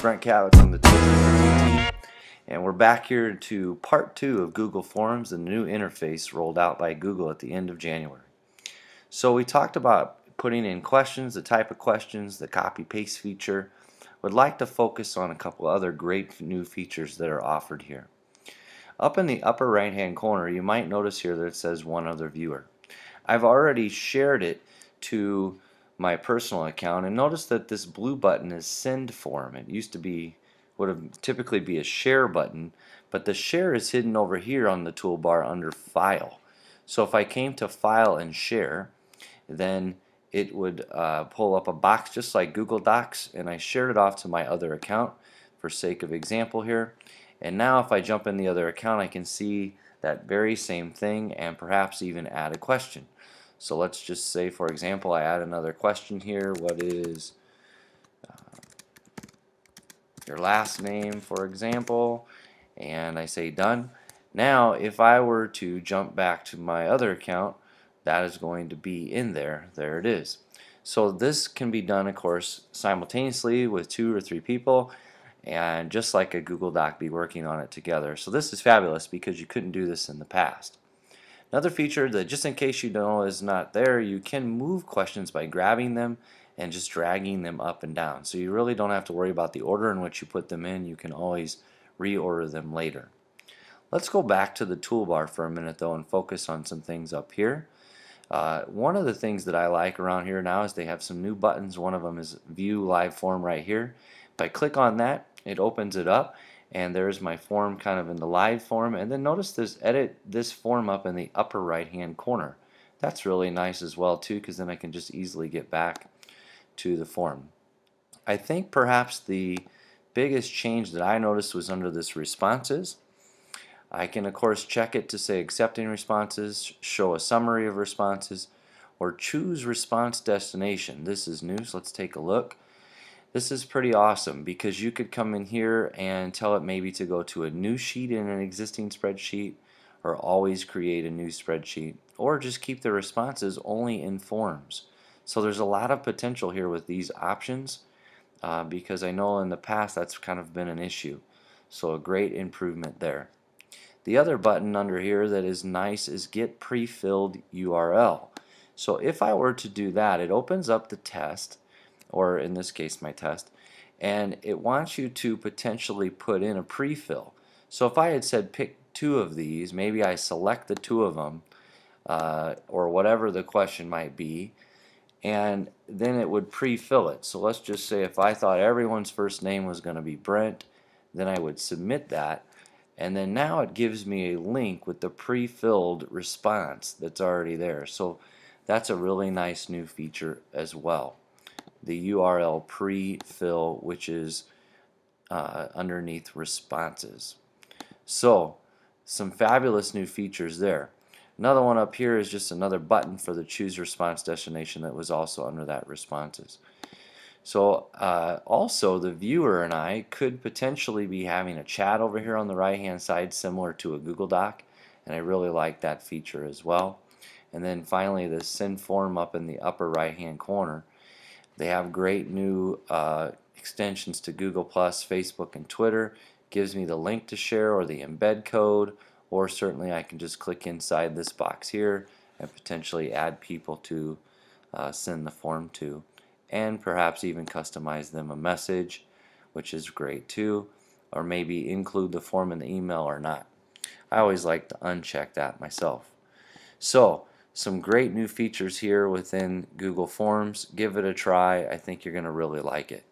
Brent Cavett from the Toolbar team, and we're back here to part 2 of Google Forms, the new interface rolled out by Google at the end of January. So we talked about putting in questions, the type of questions, the copy paste feature. Would like to focus on a couple other great new features that are offered here. Up in the upper right hand corner, you might notice here that it says one other viewer. I've already shared it to my personal account, and notice that this blue button is send form. It used to be, would typically be a share button, but the share is hidden over here on the toolbar under file. So if I came to file and share, then it would pull up a box just like Google Docs, and I shared it off to my other account for sake of example here. And now if I jump in the other account, I can see that very same thing and perhaps even add a question. So let's just say, for example, I add another question here. What is your last name, for example? And I say done. Now if I were to jump back to my other account, that is going to be in there. There it is. So this can be done, of course, simultaneously with 2 or 3 people, and just like a Google Doc, be working on it together. So this is fabulous because you couldn't do this in the past. Another feature that, just in case you know is not there, you can move questions by grabbing them and just dragging them up and down. So you really don't have to worry about the order in which you put them in. You can always reorder them later. Let's go back to the toolbar for a minute though and focus on some things up here. One of the things that I like around here now is they have some new buttons. One of them is View Live Form right here. If I click on that, it opens it up, and there's my form kind of in the live form. And then notice this edit this form up in the upper right hand corner. That's really nice as well too, because then I can just easily get back to the form. I think perhaps the biggest change that I noticed was under this responses. I can of course check it to say accepting responses, show a summary of responses, or choose response destination. This is new, so let's take a look. This is pretty awesome because you could come in here and tell it maybe to go to a new sheet in an existing spreadsheet, or always create a new spreadsheet, or just keep the responses only in forms. So there's a lot of potential here with these options because I know in the past that's kind of been an issue. So a great improvement there. The other button under here that is nice is Get Prefilled URL. So if I were to do that, it opens up the test, or in this case my test, and it wants you to potentially put in a prefill. So if I had said pick 2 of these, maybe I select the 2 of them, or whatever the question might be, and then it would pre-fill it. So let's just say if I thought everyone's first name was going to be Brent, then I would submit that, and then now it gives me a link with the pre-filled response that's already there. So that's a really nice new feature as well. The URL pre-fill, which is underneath responses. So some fabulous new features there. Another one up here is just another button for the choose response destination that was also under that responses. So also the viewer and I could potentially be having a chat over here on the right hand side similar to a Google Doc, and I really like that feature as well. And then finally the send form up in the upper right hand corner. They have great new extensions to Google+, Facebook, and Twitter. Gives me the link to share or the embed code, or certainly I can just click inside this box here and potentially add people to send the form to, and perhaps even customize them a message, which is great too, or maybe include the form in the email or not. I always like to uncheck that myself. So some great new features here within Google Forms. Give it a try. I think you're going to really like it.